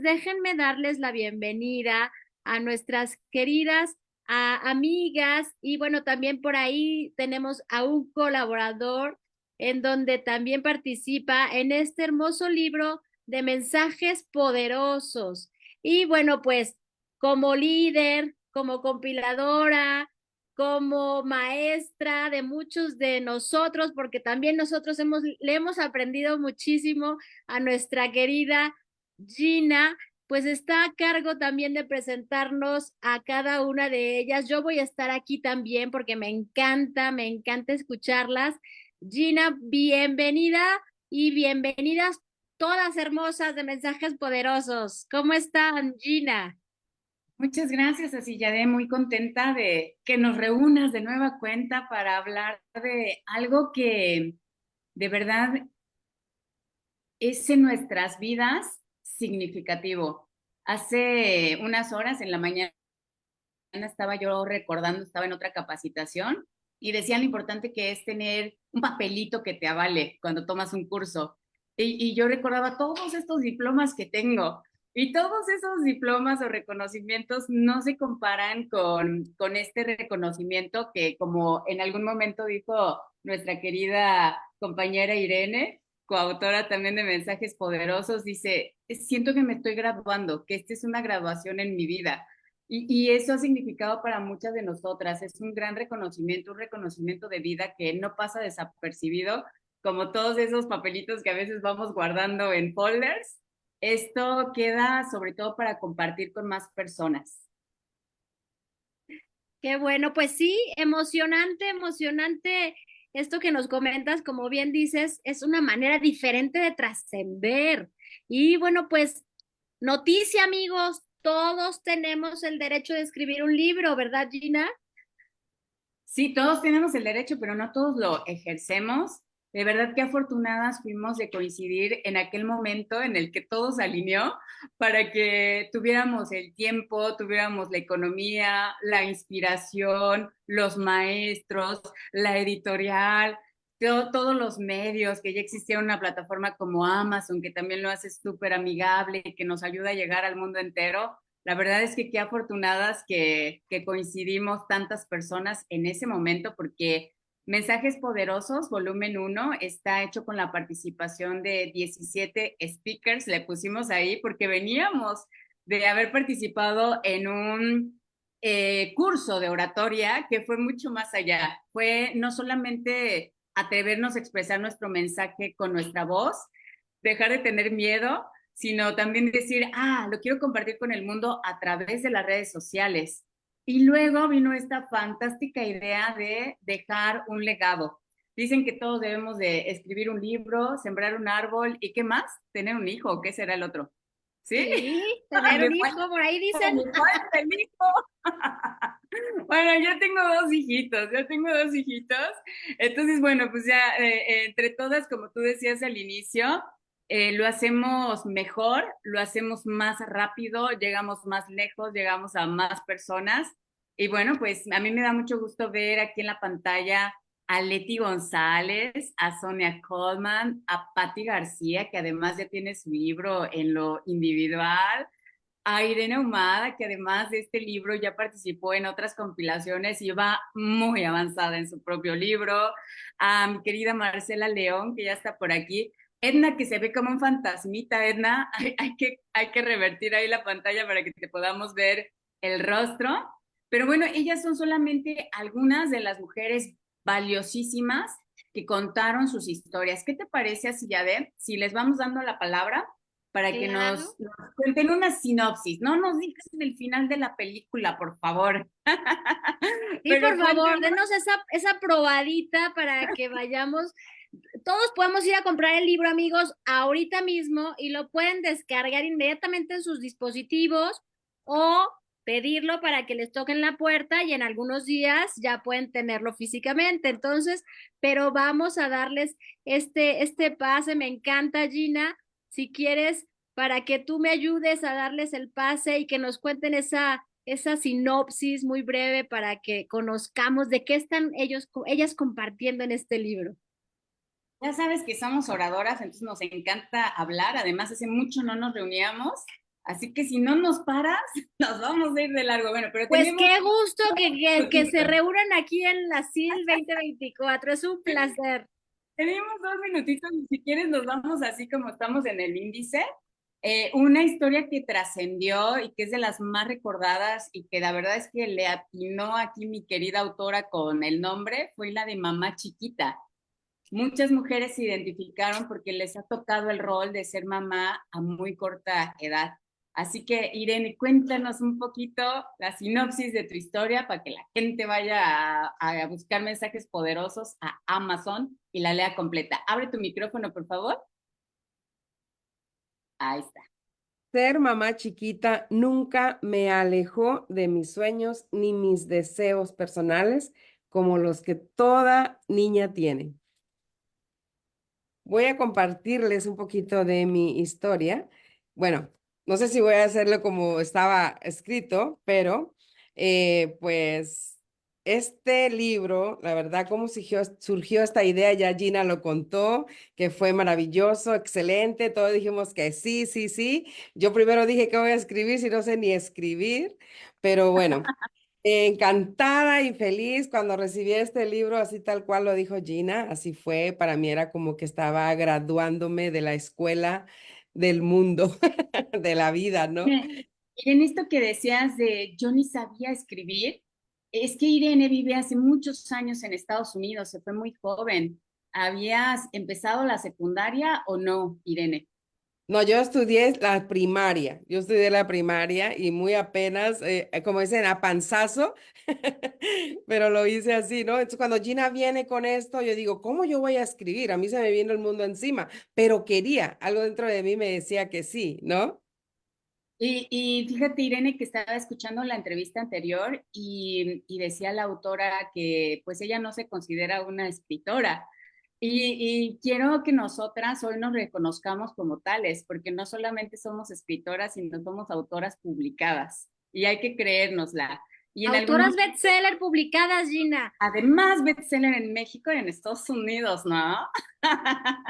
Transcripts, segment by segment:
déjenme darles la bienvenida a nuestras queridas amigas y bueno, también por ahí tenemos a un colaborador en donde también participa en este hermoso libro de mensajes poderosos. Y bueno, pues como líder, como compiladora, como maestra de muchos de nosotros, porque también nosotros le hemos aprendido muchísimo a nuestra querida Gina, pues está a cargo también de presentarnos a cada una de ellas. Yo voy a estar aquí también porque me encanta escucharlas. Gina, bienvenida y bienvenidas todas hermosas de mensajes poderosos. ¿Cómo están, Gina? Muchas gracias, Asiyade, muy contenta de que nos reúnas de nueva cuenta para hablar de algo que de verdad es en nuestras vidas significativo. Hace unas horas en la mañana estaba yo recordando, estaba en otra capacitación y decían lo importante que es tener un papelito que te avale cuando tomas un curso. Y yo recordaba todos estos diplomas que tengo y todos esos diplomas o reconocimientos no se comparan con este reconocimiento que, como en algún momento dijo nuestra querida compañera Irene, coautora también de Mensajes Poderosos, dice, siento que me estoy graduando, que esta es una graduación en mi vida. Y eso ha significado para muchas de nosotras. Es un gran reconocimiento, un reconocimiento de vida que no pasa desapercibido, como todos esos papelitos que a veces vamos guardando en folders. Esto queda sobre todo para compartir con más personas. Qué bueno, pues sí, emocionante, emocionante esto que nos comentas, como bien dices, es una manera diferente de trascender. Y bueno, pues noticia, amigos, todos tenemos el derecho de escribir un libro, ¿verdad, Gina? Sí, todos tenemos el derecho, pero no todos lo ejercemos. De verdad que afortunadas fuimos de coincidir en aquel momento en el que todo se alineó para que tuviéramos el tiempo, tuviéramos la economía, la inspiración, los maestros, la editorial, todos los medios, que ya existía una plataforma como Amazon, que también lo hace súper amigable y que nos ayuda a llegar al mundo entero. La verdad es que qué afortunadas que coincidimos tantas personas en ese momento, porque Mensajes Poderosos, volumen uno está hecho con la participación de 17 speakers, le pusimos ahí porque veníamos de haber participado en un curso de oratoria que fue mucho más allá. Fue no solamente atrevernos a expresar nuestro mensaje con nuestra voz, dejar de tener miedo, sino también decir, lo quiero compartir con el mundo a través de las redes sociales. Y luego vino esta fantástica idea de dejar un legado. Dicen que todos debemos de escribir un libro, sembrar un árbol y ¿qué más? Tener un hijo, ¿qué será el otro? ¿Sí? Sí, tener Me un hijo, por ahí dicen. falta el hijo. Bueno, yo tengo dos hijitos. Entonces, bueno, pues ya entre todas, como tú decías al inicio, lo hacemos mejor, lo hacemos más rápido, llegamos más lejos, llegamos a más personas. Y bueno, pues a mí me da mucho gusto ver aquí en la pantalla a Leti González, a Sonia Coleman, a Patti García, que además ya tiene su libro en lo individual, a Irene Ahumada, que además de este libro ya participó en otras compilaciones y va muy avanzada en su propio libro, a mi querida Marcela León, que ya está por aquí, Edna, que se ve como un fantasmita. Edna, hay que revertir ahí la pantalla para que te podamos ver el rostro, pero bueno, ellas son solamente algunas de las mujeres valiosísimas que contaron sus historias. ¿Qué te parece, así ya de si les vamos dando la palabra para que Claro. nos cuenten una sinopsis? No nos digas el final de la película, por favor. Sí, Pero por favor, cuéntanos. denos esa probadita para que vayamos. Todos podemos ir a comprar el libro, amigos, ahorita mismo y lo pueden descargar inmediatamente en sus dispositivos o pedirlo para que les toquen la puerta y en algunos días ya pueden tenerlo físicamente. Entonces, pero vamos a darles este pase. Me encanta, Gina. Si quieres, para que tú me ayudes a darles el pase y que nos cuenten esa sinopsis muy breve para que conozcamos de qué están ellas compartiendo en este libro. Ya sabes que somos oradoras, entonces nos encanta hablar. Además, hace mucho no nos reuníamos Así que si no nos paras, nos vamos a ir de largo. Bueno, pero Pues tenemos qué gusto que se minutitos. reúnan aquí en la CIL 2024. Es un placer. Tenemos 2 minutitos y si quieres nos vamos así como estamos en el índice. Una historia que trascendió y que es de las más recordadas y que la verdad es que le atinó aquí mi querida autora con el nombre fue la de Mamá Chiquita. Muchas mujeres se identificaron porque les ha tocado el rol de ser mamá a muy corta edad. Así que, Irene, cuéntanos un poquito la sinopsis de tu historia para que la gente vaya a buscar mensajes poderosos a Amazon y la lea completa. Abre tu micrófono, por favor. Ahí está. Ser mamá chiquita nunca me alejó de mis sueños ni mis deseos personales como los que toda niña tiene. Voy a compartirles un poquito de mi historia. Bueno, no sé si voy a hacerlo como estaba escrito, pero pues este libro, la verdad, cómo surgió esta idea, ya Gina lo contó, que fue maravilloso, excelente, todos dijimos que sí, sí, sí. Yo primero dije que voy a escribir si no sé ni escribir, pero bueno. Encantada y feliz cuando recibí este libro, así tal cual lo dijo Gina, así fue, para mí era como que estaba graduándome de la escuela del mundo, de la vida, ¿no? Y en esto que decías de yo ni sabía escribir, es que Irene vive hace muchos años en Estados Unidos, se fue muy joven. ¿Habías empezado la secundaria o no, Irene? No, yo estudié la primaria y muy apenas, como dicen, a panzazo, pero lo hice así, ¿no? Entonces cuando Gina viene con esto, yo digo, ¿cómo yo voy a escribir? A mí se me vino el mundo encima, pero quería, algo dentro de mí me decía que sí, ¿no? Y fíjate, Irene, que estaba escuchando la entrevista anterior y decía la autora que pues ella no se considera una escritora. Y quiero que nosotras hoy nos reconozcamos como tales, porque no solamente somos escritoras, sino somos autoras publicadas. Y hay que creérnosla. Y en algún Autoras momento, bestseller publicadas, Gina. además, bestseller en México y en Estados Unidos, ¿no?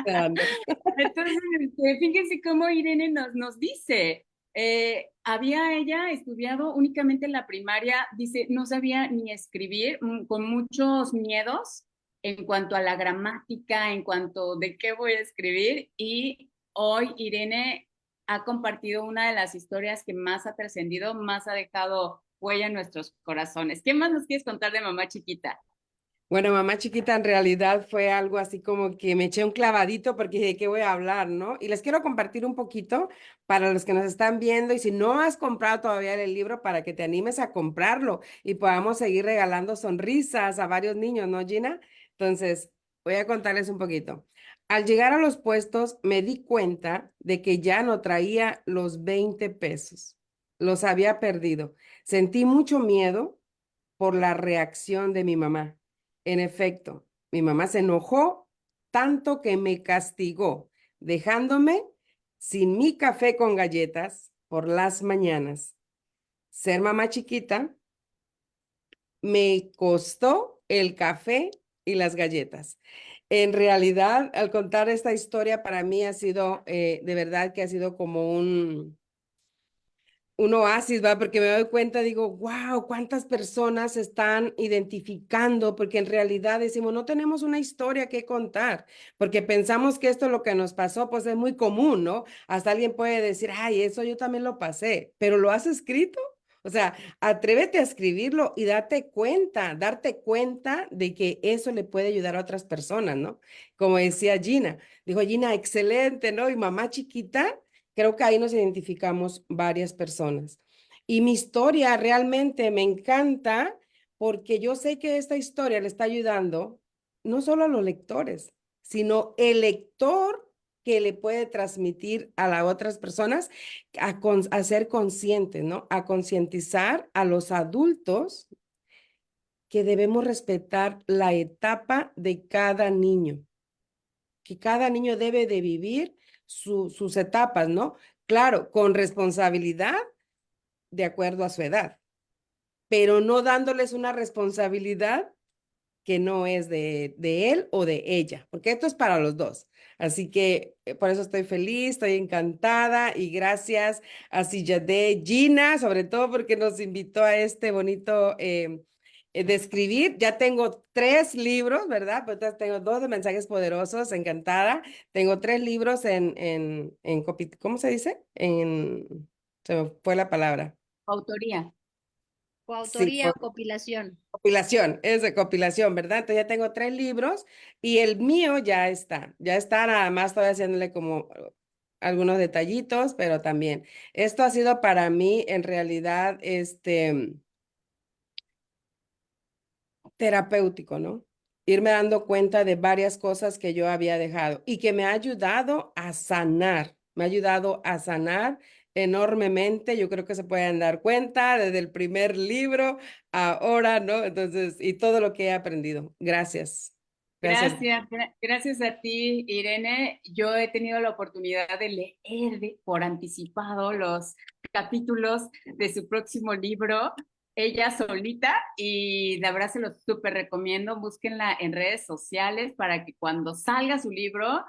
Claro. Entonces, fíjense cómo Irene nos dice, había ella estudiado únicamente en la primaria, dice, no sabía ni escribir, con muchos miedos en cuanto a la gramática, en cuanto de qué voy a escribir, y hoy Irene ha compartido una de las historias que más ha trascendido, más ha dejado huella en nuestros corazones. ¿Qué más nos quieres contar de Mamá Chiquita? Bueno, mamá chiquita en realidad fue algo así como que me eché un clavadito porque de qué voy a hablar, ¿no? Y les quiero compartir un poquito para los que nos están viendo y si no has comprado todavía el libro para que te animes a comprarlo y podamos seguir regalando sonrisas a varios niños, ¿no, Gina? Entonces, voy a contarles un poquito. Al llegar a los puestos me di cuenta de que ya no traía los 20 pesos. Los había perdido. Sentí mucho miedo por la reacción de mi mamá. En efecto, mi mamá se enojó tanto que me castigó, dejándome sin mi café con galletas por las mañanas. Ser mamá chiquita me costó el café y las galletas. En realidad, al contar esta historia, para mí ha sido, de verdad que ha sido como un oasis, ¿va? Porque me doy cuenta, digo, wow, cuántas personas se están identificando, porque en realidad decimos, no tenemos una historia que contar, porque pensamos que esto lo que nos pasó, pues es muy común, ¿no? Hasta alguien puede decir, ay, eso yo también lo pasé, pero ¿lo has escrito? O sea, atrévete a escribirlo y darte cuenta de que eso le puede ayudar a otras personas, ¿no? Como decía Gina, dijo Gina, excelente, ¿no? Y mamá chiquita. Creo que ahí nos identificamos varias personas. Y mi historia realmente me encanta porque yo sé que esta historia le está ayudando no solo a los lectores, sino el lector que le puede transmitir a las otras personas a ser conscientes, ¿no? A concientizar a los adultos que debemos respetar la etapa de cada niño, que cada niño debe de vivir sus etapas, ¿no? Claro, con responsabilidad de acuerdo a su edad, pero no dándoles una responsabilidad que no es de él o de ella, porque esto es para los dos. Así que por eso estoy feliz, estoy encantada y gracias a Sillade Gina, sobre todo porque nos invitó a este bonito de escribir. Ya tengo 3 libros, ¿verdad? Pues tengo 2 de mensajes poderosos, encantada. Tengo 3 libros ¿cómo se dice? Se me fue la palabra. Autoría. Sí, Coautoría o compilación. compilación, es de compilación, ¿verdad? Entonces ya tengo 3 libros y el mío ya está, nada más estoy haciéndole como algunos detallitos, pero también. Esto ha sido para mí en realidad, terapéutico, ¿no? Irme dando cuenta de varias cosas que yo había dejado y que me ha ayudado a sanar, me ha ayudado a sanar enormemente. Yo creo que se pueden dar cuenta desde el primer libro ahora, ¿no? Entonces, y todo lo que he aprendido. Gracias. Gracias. Gracias a ti, Irene. Yo he tenido la oportunidad de leer por anticipado los capítulos de su próximo libro, ella solita, y la verdad se lo súper recomiendo. Búsquenla en redes sociales para que cuando salga su libro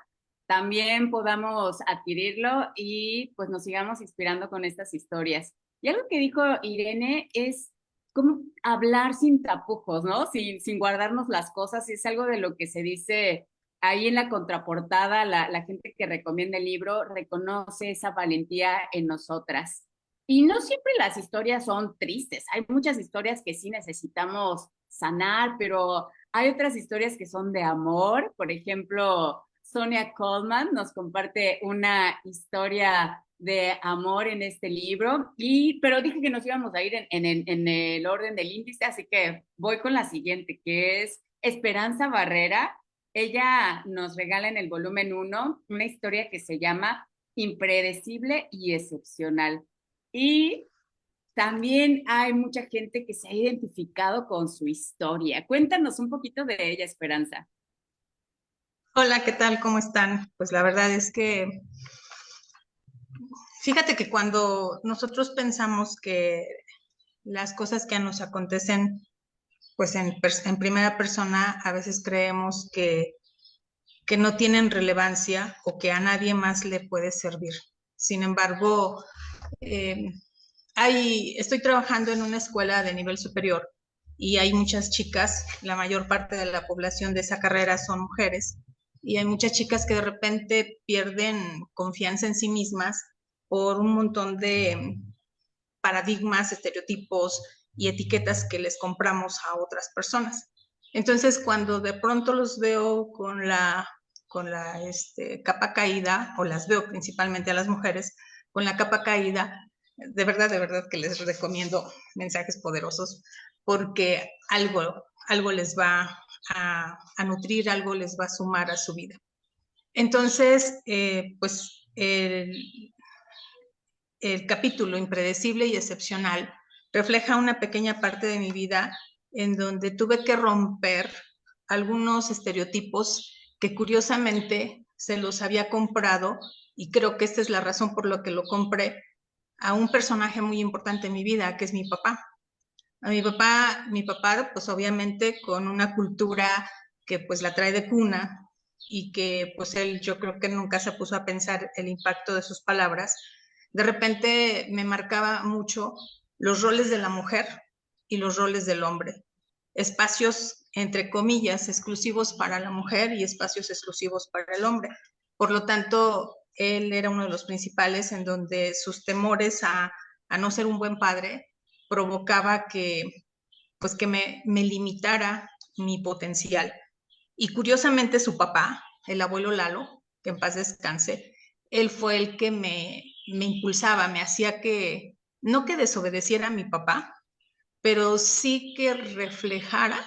también podamos adquirirlo y pues nos sigamos inspirando con estas historias. Y algo que dijo Irene es como hablar sin tapujos, ¿no? Sin guardarnos las cosas, y es algo de lo que se dice ahí en la contraportada, la gente que recomienda el libro reconoce esa valentía en nosotras. Y no siempre las historias son tristes, hay muchas historias que sí necesitamos sanar, pero hay otras historias que son de amor. Por ejemplo, Sonia Coleman nos comparte una historia de amor en este libro, pero dije que nos íbamos a ir en el orden del índice, así que voy con la siguiente, que es Esperanza Barrera. Ella nos regala en el volumen 1 una historia que se llama Impredecible y Excepcional. Y también hay mucha gente que se ha identificado con su historia. Cuéntanos un poquito de ella, Esperanza. Hola, ¿qué tal? ¿Cómo están? Pues la verdad es que fíjate que cuando nosotros pensamos que las cosas que nos acontecen, pues en primera persona, a veces creemos que no tienen relevancia o que a nadie más le puede servir. Sin embargo, eh, estoy trabajando en una escuela de nivel superior y hay muchas chicas, la mayor parte de la población de esa carrera son mujeres, y hay muchas chicas que de repente pierden confianza en sí mismas por un montón de paradigmas, estereotipos y etiquetas que les compramos a otras personas. Entonces, cuando de pronto los veo con la capa caída, o las veo principalmente a las mujeres con la capa caída, de verdad que les recomiendo mensajes poderosos, porque algo les va a nutrir, algo les va a sumar a su vida. Entonces, pues el capítulo Impredecible y Excepcional refleja una pequeña parte de mi vida en donde tuve que romper algunos estereotipos que curiosamente se los había comprado, y creo que esta es la razón por la que lo compré, a un personaje muy importante en mi vida, que es mi papá. A mi papá, pues obviamente con una cultura que pues la trae de cuna, y que pues él, yo creo que nunca se puso a pensar el impacto de sus palabras. De repente me marcaba mucho los roles de la mujer y los roles del hombre. Espacios, entre comillas, exclusivos para la mujer y espacios exclusivos para el hombre. Por lo tanto, él era uno de los principales en donde sus temores a no ser un buen padre provocaba pues que me limitara mi potencial. Y curiosamente su papá, el abuelo Lalo, que en paz descanse, él fue el que me impulsaba, me hacía no que desobedeciera a mi papá, pero sí que reflejara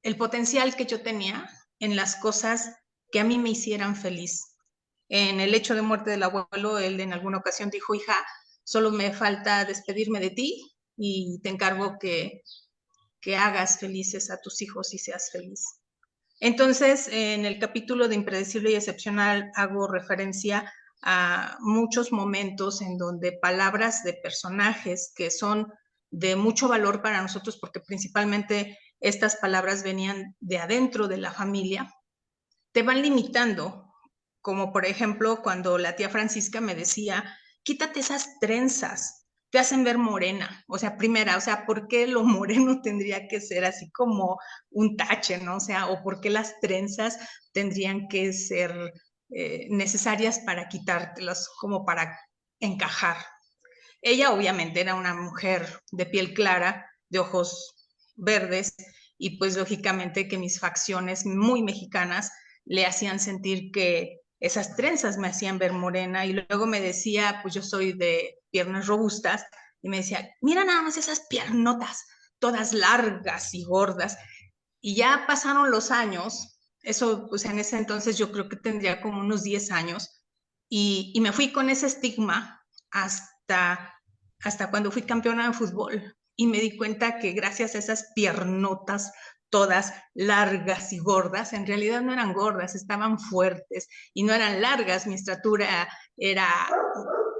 el potencial que yo tenía en las cosas que a mí me hicieran feliz. En el hecho de muerte del abuelo, él en alguna ocasión dijo: hija, solo me falta despedirme de ti y te encargo que hagas felices a tus hijos y seas feliz. Entonces, en el capítulo de Impredecible y Excepcional hago referencia a muchos momentos en donde palabras de personajes que son de mucho valor para nosotros, porque principalmente estas palabras venían de adentro de la familia, te van limitando, como por ejemplo cuando la tía Francisca me decía, quítate esas trenzas, te hacen ver morena. O sea, primera, o sea, ¿por qué lo moreno tendría que ser así como un tache, ¿no? O sea, o por qué las trenzas tendrían que ser necesarias para quitártelas, como para encajar. Ella obviamente era una mujer de piel clara, de ojos verdes, y pues lógicamente que mis facciones muy mexicanas le hacían sentir que esas trenzas me hacían ver morena, y luego me decía, pues yo soy de piernas robustas, y me decía, mira nada más esas piernotas, todas largas y gordas. Y ya pasaron los años, eso pues en ese entonces yo creo que tendría como unos 10 años, y me fui con ese estigma hasta cuando fui campeona de fútbol, y me di cuenta que gracias a esas piernotas todas largas y gordas, en realidad no eran gordas, estaban fuertes y no eran largas. Mi estatura era,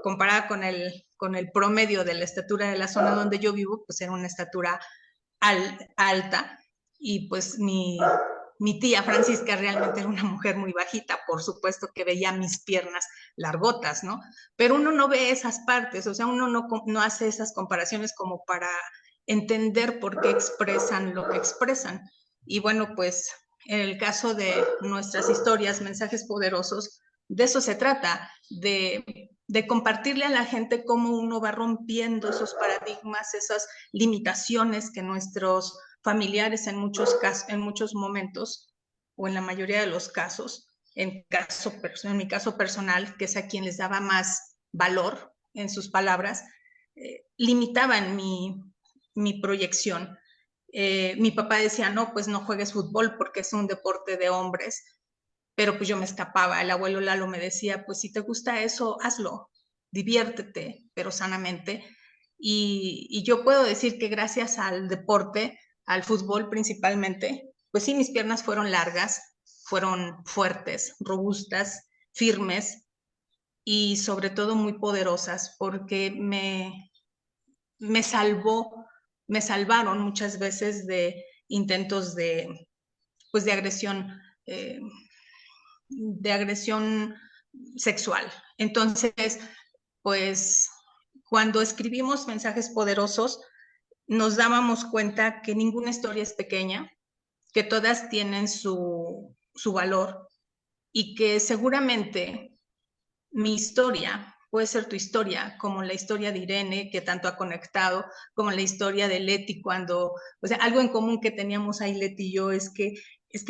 comparada con el promedio de la estatura de la zona donde yo vivo, pues era una estatura alta, y pues mi tía Francisca realmente era una mujer muy bajita, por supuesto que veía mis piernas largotas, ¿no? Pero uno no ve esas partes, o sea, uno no hace esas comparaciones como para entender por qué expresan lo que expresan. Y bueno, pues en el caso de nuestras historias, mensajes poderosos, de eso se trata, de compartirle a la gente cómo uno va rompiendo esos paradigmas, esas limitaciones que nuestros familiares en muchos momentos, o en la mayoría de los casos, en mi caso personal, que es a quien les daba más valor en sus palabras, limitaban mi proyección. Mi papá decía, no, pues no juegues fútbol porque es un deporte de hombres, pero pues yo me escapaba. El abuelo Lalo me decía, pues si te gusta eso, hazlo, diviértete, pero sanamente. Y yo puedo decir que gracias al deporte, al fútbol principalmente, pues sí, mis piernas fueron largas, fueron fuertes, robustas, firmes, y sobre todo muy poderosas, porque me salvaron muchas veces de intentos pues eh, de agresión sexual. Entonces, pues cuando escribimos mensajes poderosos, nos dábamos cuenta que ninguna historia es pequeña, que todas tienen su valor, y que seguramente mi historia puede ser tu historia, como la historia de Irene, que tanto ha conectado, como la historia de Leti, cuando, o sea, algo en común que teníamos ahí Leti y yo es que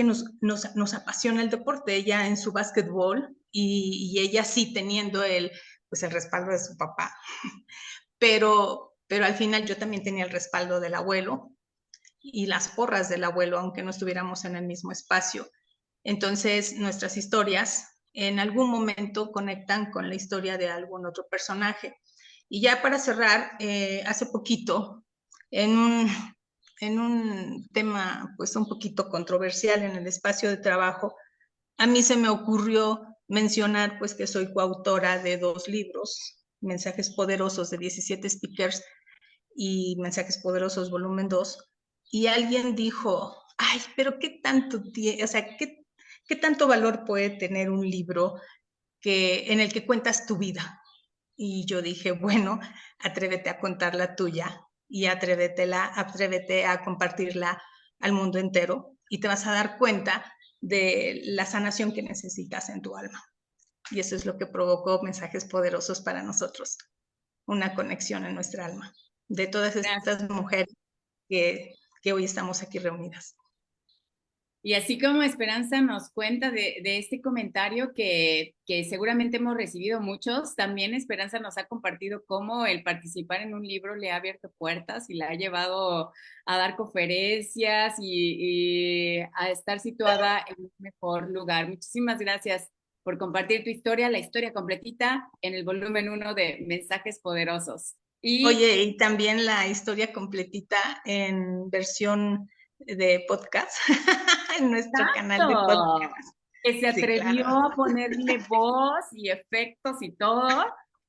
nos apasiona el deporte. Ella en su básquetbol, y ella sí teniendo pues el respaldo de su papá, pero al final yo también tenía el respaldo del abuelo y las porras del abuelo, aunque no estuviéramos en el mismo espacio. Entonces, nuestras historias en algún momento conectan con la historia de algún otro personaje. Y ya para cerrar, hace poquito, en un tema pues un poquito controversial en el espacio de trabajo, a mí se me ocurrió mencionar pues que soy coautora de 2 libros, Mensajes Poderosos de 17 Speakers y Mensajes Poderosos volumen 2, y alguien dijo, ay, pero qué tanto tiene, o sea, qué tanto valor puede tener un libro en el que cuentas tu vida. Y yo dije, bueno, atrévete a contar la tuya, y atrévete a compartirla al mundo entero, y te vas a dar cuenta de la sanación que necesitas en tu alma. Y eso es lo que provocó Mensajes Poderosos para nosotros, una conexión en nuestra alma, de todas estas mujeres que hoy estamos aquí reunidas. Y así como Esperanza nos cuenta de este comentario que seguramente hemos recibido muchos, también Esperanza nos ha compartido cómo el participar en un libro le ha abierto puertas y la ha llevado a dar conferencias y a estar situada en un mejor lugar. Muchísimas gracias por compartir tu historia, la historia completita en el volumen 1 de Mensajes Poderosos. Oye, y también la historia completita en versión de podcast, en nuestro canal de podcast. Que se atrevió a ponerle voz y efectos y todo.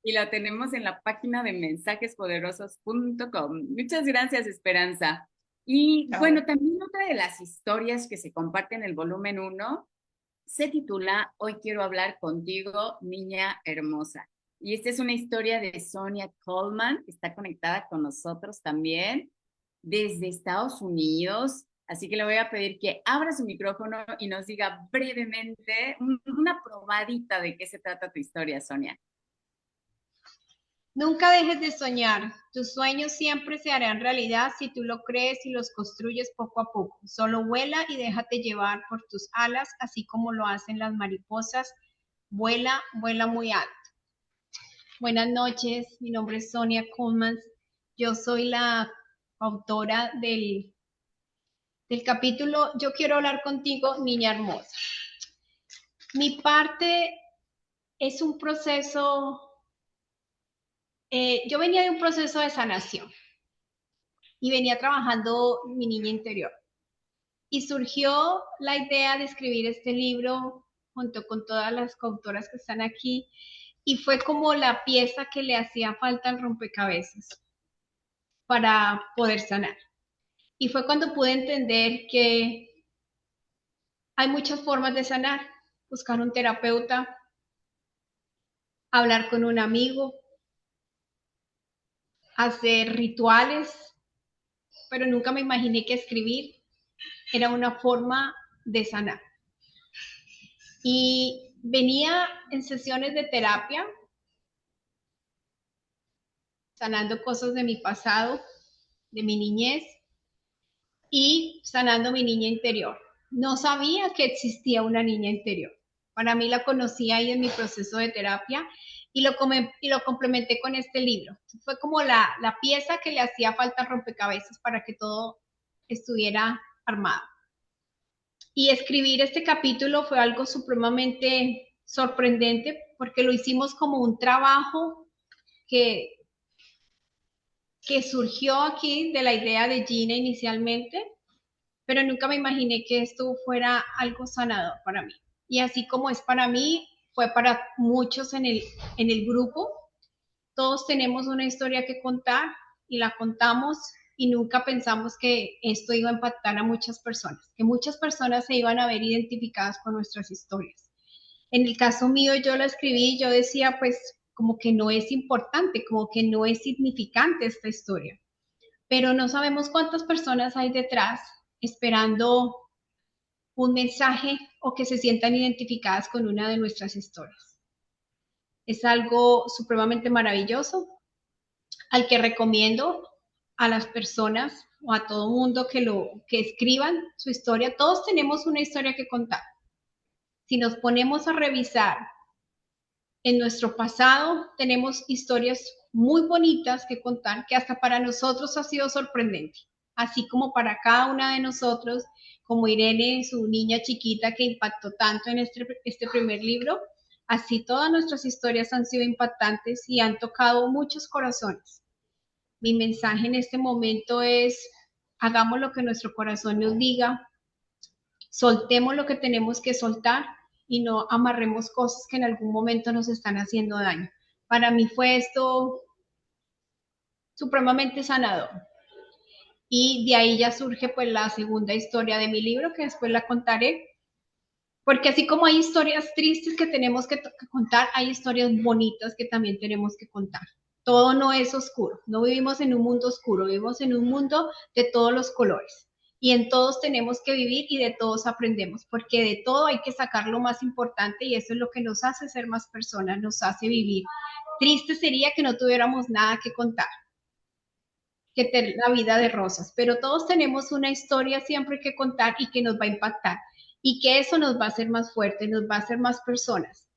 y la tenemos en la página de mensajespoderosos.com. Muchas gracias, Esperanza. Y bueno, también otra de las historias que se comparten en el volumen 1 se titula Hoy quiero hablar contigo, niña hermosa. Y esta es una historia de Sonia Coleman, que está conectada con nosotros también desde Estados Unidos. Así que le voy a pedir que abra su micrófono y nos diga brevemente una probadita de qué se trata tu historia, Sonia. Nunca dejes de soñar. Tus sueños siempre se harán realidad si tú lo crees y los construyes poco a poco. Solo vuela y déjate llevar por tus alas, así como lo hacen las mariposas. Vuela, vuela muy alto. Buenas noches, mi nombre es Sonia Coleman. Yo soy la autora del capítulo Yo quiero hablar contigo, niña hermosa. Mi parte es un proceso, yo venía de un proceso de sanación y venía trabajando mi niña interior. Y surgió la idea de escribir este libro junto con todas las coautoras que están aquí y fue como la pieza que le hacía falta al rompecabezas para poder sanar. Y fue cuando pude entender que hay muchas formas de sanar. Buscar un terapeuta, hablar con un amigo, hacer rituales, pero nunca me imaginé que escribir era una forma de sanar. Y venía en sesiones de terapia, sanando cosas de mi pasado, de mi niñez y sanando mi niña interior. No sabía que existía una niña interior. Para mí la conocí ahí en mi proceso de terapia y lo complementé con este libro. Fue como la pieza que le hacía falta al rompecabezas para que todo estuviera armado. Y escribir este capítulo fue algo supremamente sorprendente porque lo hicimos como un trabajo que surgió aquí de la idea de Gina inicialmente, pero nunca me imaginé que esto fuera algo sanador para mí. Y así como es para mí, fue para muchos en el grupo. Todos tenemos una historia que contar y la contamos y nunca pensamos que esto iba a impactar a muchas personas, que muchas personas se iban a ver identificadas con nuestras historias. En el caso mío, yo la escribí y yo decía, pues, como que no es importante, como que no es significante esta historia. Pero no sabemos cuántas personas hay detrás esperando un mensaje o que se sientan identificadas con una de nuestras historias. Es algo supremamente maravilloso al que recomiendo a las personas o a todo mundo que escriban su historia. Todos tenemos una historia que contar. Si nos ponemos a revisar en nuestro pasado, tenemos historias muy bonitas que contar, que hasta para nosotros ha sido sorprendente, así como para cada una de nosotros, como Irene, su niña chiquita que impactó tanto en este primer libro, así todas nuestras historias han sido impactantes y han tocado muchos corazones. Mi mensaje en este momento es, hagamos lo que nuestro corazón nos diga, soltemos lo que tenemos que soltar y no amarremos cosas que en algún momento nos están haciendo daño. Para mí fue esto supremamente sanador. Y de ahí ya surge pues la segunda historia de mi libro, que después la contaré. Porque así como hay historias tristes que tenemos que contar, hay historias bonitas que también tenemos que contar. Todo no es oscuro, no vivimos en un mundo oscuro, vivimos en un mundo de todos los colores. Y en todos tenemos que vivir y de todos aprendemos, porque de todo hay que sacar lo más importante y eso es lo que nos hace ser más personas, nos hace vivir. Triste sería que no tuviéramos nada que contar, que tener la vida de rosas, pero todos tenemos una historia siempre que contar y que nos va a impactar y que eso nos va a hacer más fuertes, nos va a hacer más personas.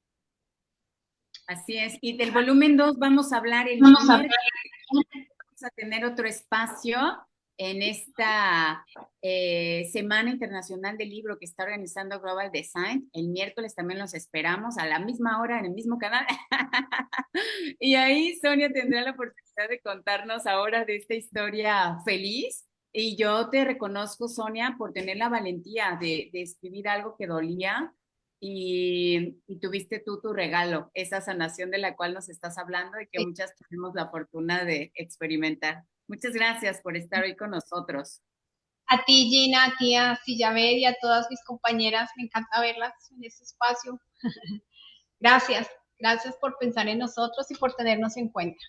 Así es. Y del volumen 2 vamos a hablar el miércoles. Vamos a tener otro espacio en esta Semana Internacional del Libro que está organizando Global Design. El miércoles también los esperamos a la misma hora en el mismo canal. Y ahí Sonia tendrá la oportunidad de contarnos ahora de esta historia feliz. Y yo te reconozco, Sonia, por tener la valentía de escribir algo que dolía y tuviste tú tu regalo, esa sanación de la cual nos estás hablando y que Sí. muchas tuvimos la fortuna de experimentar. Muchas gracias por estar hoy con nosotros. A ti, Gina, a ti, a Sillabed y a todas mis compañeras, me encanta verlas en este espacio. Gracias, gracias por pensar en nosotros y por tenernos en cuenta.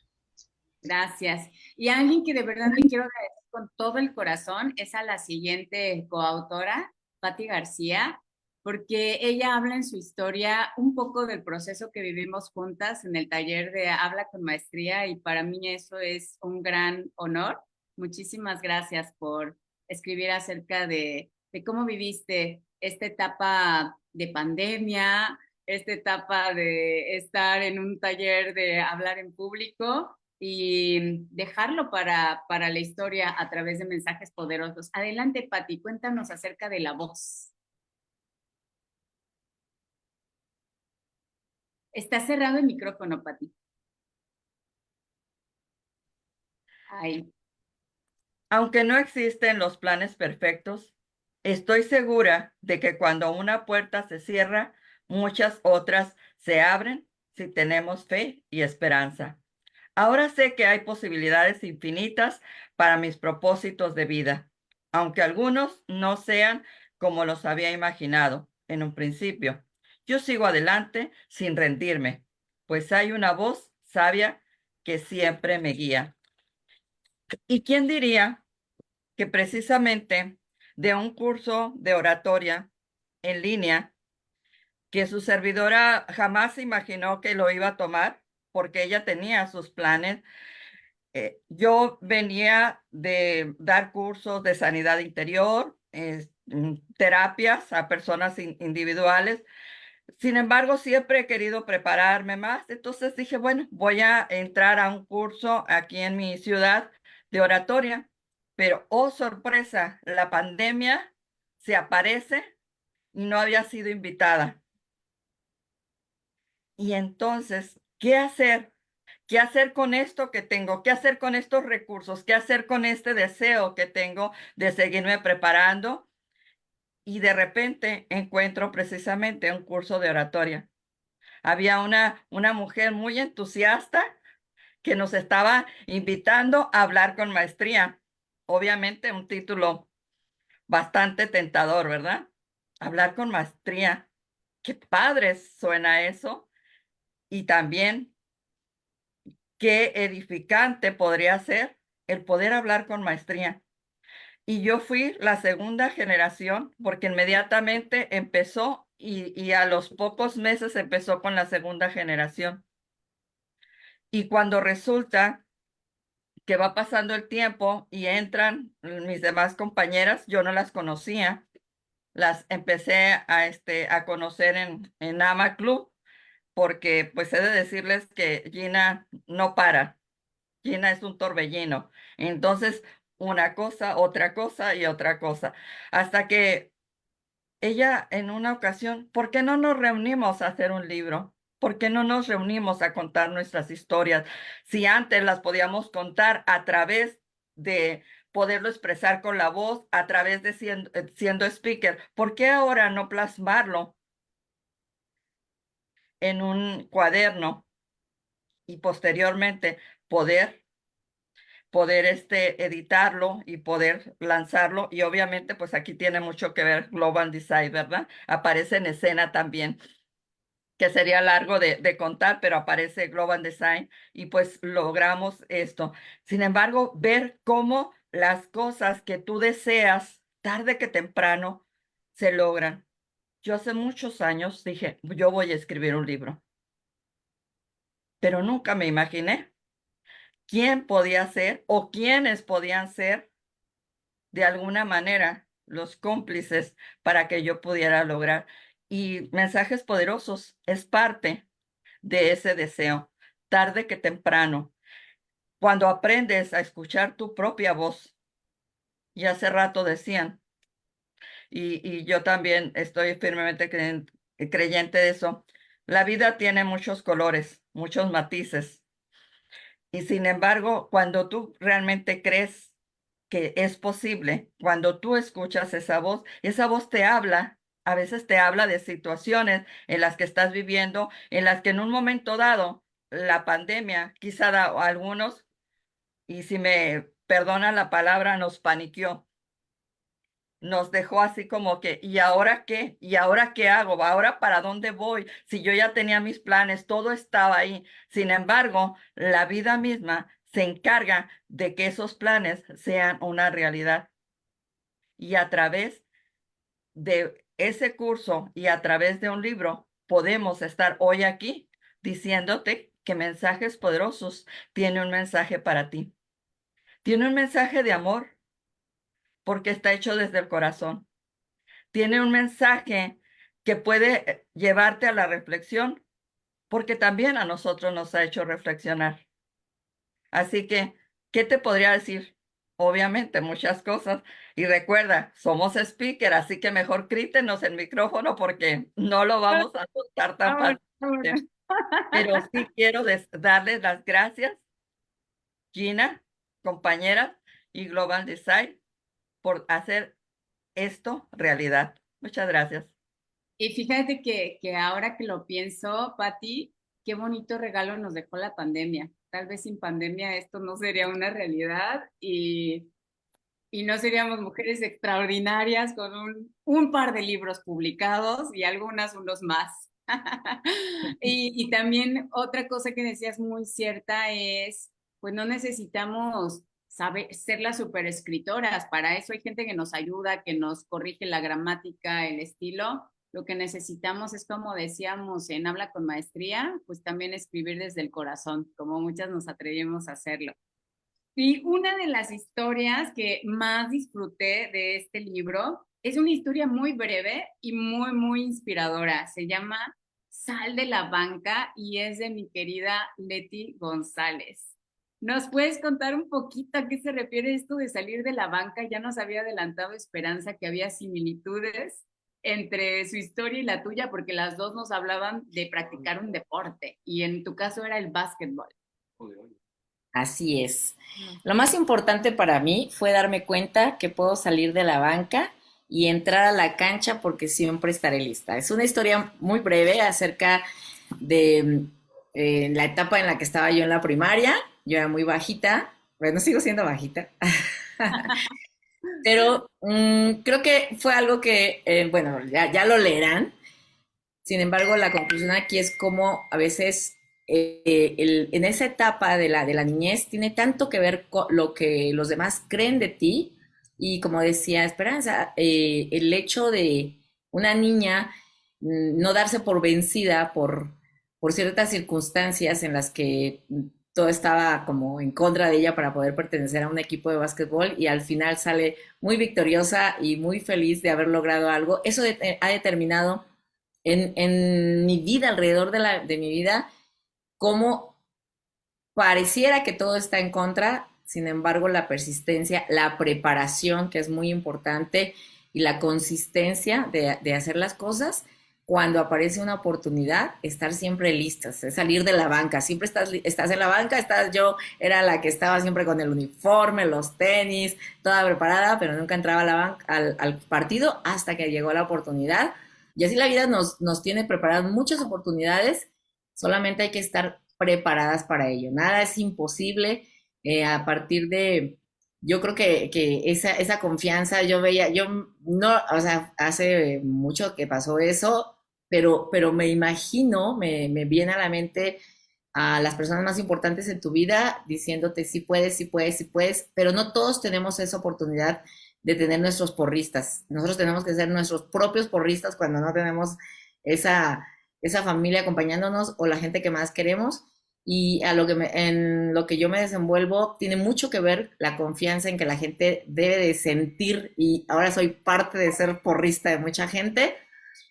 Gracias. Y a alguien que de verdad le quiero agradecer con todo el corazón es a la siguiente coautora, Patti García, porque ella habla en su historia un poco del proceso que vivimos juntas en el taller de Habla con Maestría y para mí eso es un gran honor. Muchísimas gracias por escribir acerca de cómo viviste esta etapa de pandemia, esta etapa de estar en un taller de hablar en público y dejarlo para la historia a través de mensajes poderosos. Adelante, Patti, cuéntanos acerca de la voz. Está cerrado el micrófono, Patti. Ahí. Aunque no existen los planes perfectos, estoy segura de que cuando una puerta se cierra, muchas otras se abren si tenemos fe y esperanza. Ahora sé que hay posibilidades infinitas para mis propósitos de vida, aunque algunos no sean como los había imaginado en un principio. Yo sigo adelante sin rendirme, pues hay una voz sabia que siempre me guía. ¿Y quién diría que precisamente de un curso de oratoria en línea que su servidora jamás imaginó que lo iba a tomar porque ella tenía sus planes? Yo venía de dar cursos de sanidad interior, terapias a personas individuales. Sin embargo, siempre he querido prepararme más. Entonces dije, bueno, voy a entrar a un curso aquí en mi ciudad de oratoria. Pero, oh sorpresa, la pandemia se aparece y no había sido invitada. Y entonces, ¿qué hacer? ¿Qué hacer con esto que tengo? ¿Qué hacer con estos recursos? ¿Qué hacer con este deseo que tengo de seguirme preparando? Y de repente encuentro precisamente un curso de oratoria. Había una mujer muy entusiasta que nos estaba invitando a hablar con maestría. Obviamente un título bastante tentador, ¿verdad? Hablar con maestría. Qué padre suena eso. Y también qué edificante podría ser el poder hablar con maestría. Y yo fui la segunda generación porque inmediatamente empezó y a los pocos meses empezó con la segunda generación. Y cuando resulta que va pasando el tiempo y entran mis demás compañeras, yo no las conocía, las empecé a conocer en AMA Club, porque pues he de decirles que Gina no para. Gina es un torbellino. Entonces, una cosa y otra cosa. Hasta que ella en una ocasión, ¿por qué no nos reunimos a hacer un libro? ¿Por qué no nos reunimos a contar nuestras historias? Si antes las podíamos contar a través de poderlo expresar con la voz, a través de siendo speaker, ¿por qué ahora no plasmarlo en un cuaderno y posteriormente poder editarlo y poder lanzarlo? Y obviamente, pues aquí tiene mucho que ver Global Design, ¿verdad? Aparece en escena también, que sería largo de contar, pero aparece Global Design y pues logramos esto. Sin embargo, ver cómo las cosas que tú deseas, tarde que temprano, se logran. Yo hace muchos años dije, yo voy a escribir un libro, pero nunca me imaginé quién podía ser o quiénes podían ser de alguna manera los cómplices para que yo pudiera lograr. Y Mensajes Poderosos es parte de ese deseo, tarde que temprano, cuando aprendes a escuchar tu propia voz. Y hace rato decían, y yo también estoy firmemente creyente de eso, la vida tiene muchos colores, muchos matices. Y sin embargo, cuando tú realmente crees que es posible, cuando tú escuchas esa voz te habla a veces te habla de situaciones en las que estás viviendo, en las que en un momento dado la pandemia quizá a algunos, y si me perdonan la palabra, nos paniqueó. Nos dejó así como que, ¿y ahora qué? ¿Y ahora qué hago? ¿Ahora para dónde voy? Si yo ya tenía mis planes, todo estaba ahí. Sin embargo, la vida misma se encarga de que esos planes sean una realidad. Y a través de ese curso y a través de un libro, podemos estar hoy aquí diciéndote que Mensajes Poderosos tiene un mensaje para ti. Tiene un mensaje de amor porque está hecho desde el corazón. Tiene un mensaje que puede llevarte a la reflexión, porque también a nosotros nos ha hecho reflexionar. Así que, ¿qué te podría decir? Obviamente, muchas cosas. Y recuerda, somos speaker, así que mejor crítenos el micrófono porque no lo vamos a soltar tan Vámonos, fácilmente. vámonos. Pero sí quiero darles las gracias, Gina, compañeras y Global Design, por hacer esto realidad. Muchas gracias. Y fíjate que ahora que lo pienso, Patti, qué bonito regalo nos dejó la pandemia. Tal vez sin pandemia esto no sería una realidad y no seríamos mujeres extraordinarias con un par de libros publicados y algunas unos más. Y también otra cosa que decías muy cierta es, pues no necesitamos saber, ser las superescritoras, para eso hay gente que nos ayuda, que nos corrige la gramática, el estilo. Lo que necesitamos es, como decíamos en Habla con Maestría, pues también escribir desde el corazón, como muchas nos atrevimos a hacerlo. Y una de las historias que más disfruté de este libro es una historia muy breve y muy, muy inspiradora. Se llama Sal de la banca y es de mi querida Leti González. ¿Nos puedes contar un poquito a qué se refiere esto de salir de la banca? Ya nos había adelantado Esperanza que había similitudes entre su historia y la tuya, porque las dos nos hablaban de practicar un deporte y en tu caso era el básquetbol. Así es. Lo más importante para mí fue darme cuenta que puedo salir de la banca y entrar a la cancha porque siempre estaré lista. Es una historia muy breve acerca de la etapa en la que estaba yo en la primaria. Yo era muy bajita, bueno, sigo siendo bajita, pero creo que fue algo que, bueno, ya lo leerán. Sin embargo, la conclusión aquí es cómo a veces en esa etapa de la niñez tiene tanto que ver con lo que los demás creen de ti. Y como decía Esperanza, el hecho de una niña no darse por vencida por ciertas circunstancias en las que todo estaba como en contra de ella para poder pertenecer a un equipo de básquetbol y al final sale muy victoriosa y muy feliz de haber logrado algo. Eso ha determinado en mi vida, alrededor de mi vida, cómo pareciera que todo está en contra, sin embargo, la persistencia, la preparación, que es muy importante, y la consistencia de hacer las cosas, cuando aparece una oportunidad, estar siempre listas, es salir de la banca, siempre estás en la banca, yo era la que estaba siempre con el uniforme, los tenis, toda preparada, pero nunca entraba a la banca, al partido hasta que llegó la oportunidad. Y así la vida nos tiene preparadas muchas oportunidades, solamente hay que estar preparadas para ello. Nada es imposible a partir de, yo creo que esa confianza, yo no, o sea, hace mucho que pasó eso, pero me imagino, me viene a la mente a las personas más importantes en tu vida diciéndote sí puedes, sí puedes, sí puedes, pero no todos tenemos esa oportunidad de tener nuestros porristas. Nosotros tenemos que ser nuestros propios porristas cuando no tenemos esa familia acompañándonos o la gente que más queremos. Y en lo que yo me desenvuelvo tiene mucho que ver la confianza en que la gente debe de sentir, y ahora soy parte de ser porrista de mucha gente.